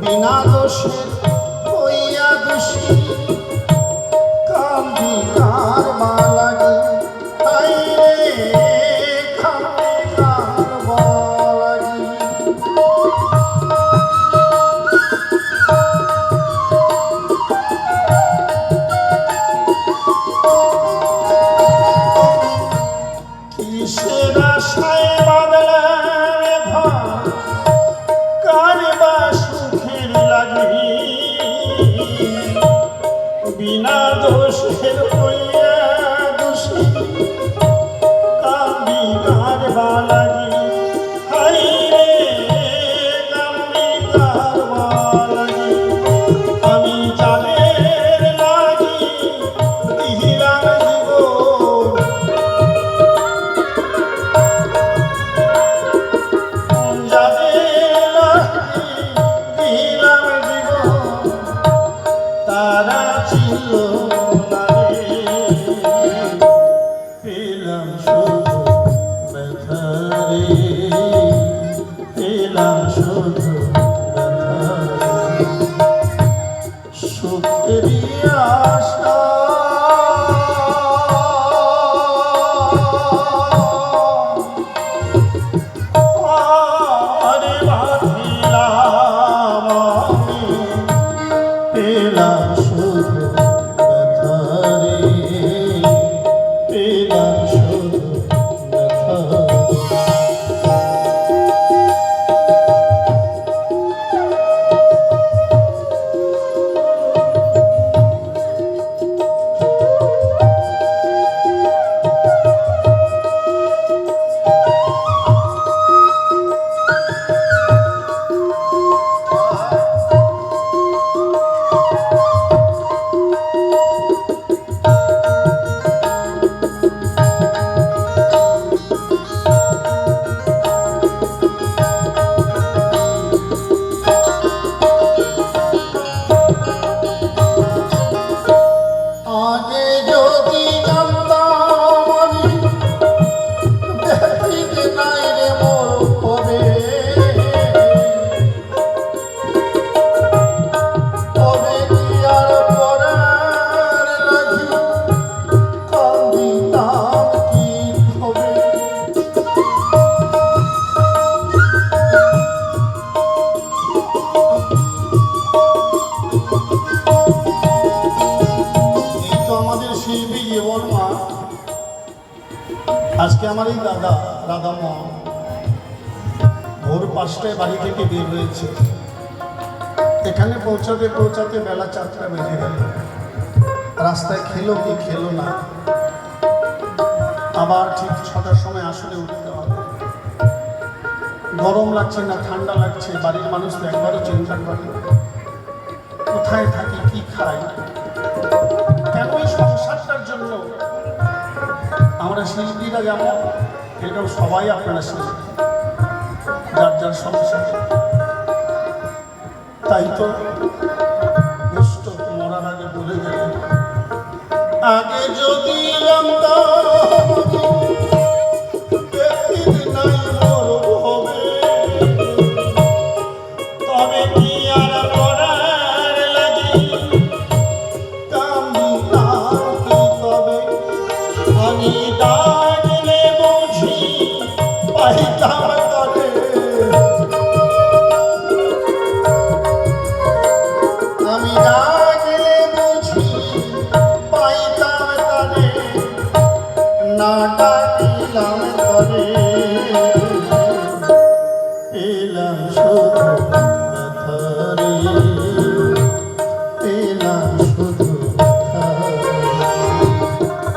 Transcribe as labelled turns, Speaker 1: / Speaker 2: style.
Speaker 1: বিনা দোষে হইয়া দোষী কান্দি কার বালাগি তাই রে কান্দি কার বালাগি কিসের আশায় বাদলাম ঘর কার বা সুখের লাগি বিনা দোষের হইয়া দোষী কান্দি কার বালাগি হাই রে কান্দি কার বালাগি আমি যাদের লাগি দিলাম জীবন তারা ছিল না রে পেলাম শুধু ব্যথা রে পেলাম শুধু ব্যথা সুখেরই আশা আরে ভাবিলাম পেলাম শুধু ব্যথা রে পেলাম শুধু ব্যথা আগে যদি জানতাম আমি দেখিতে নাই রে মোর হবে তবে কি আর পরার লাগি কান্দিতাম কি হবে আমাদের শিল্পী জীবন মা আজকে আমার এই দাদা মোহন ভোর 5টায় বাড়ি থেকে বের হয়েছে এখানে পৌঁছাতে পৌঁছাতে বেলা 4টা বেজে গেল রাস্তায় খেলো কি খেলো না আবার ঠিক 6টার সময় আসলে উঠতে হবে গরম লাগছে না ঠান্ডা লাগছে বাড়ির মানুষ তো একবারও চিন্তা করে কোথায় থাকি কি খাই কেন এই সংসারটার জন্য আমরা শিল্পীরা যেমন এটাও সবাই আপনারা শিল্পী যার যার সংসার তাই তো দুষ্ট মরার আগে বলে গেলেন আগে যদি তবে কি আর করার লাগি আমি ডাকলে বুঝি পাইতাম তারে আমি ডাকলে বুঝি পাইতাম তারে না না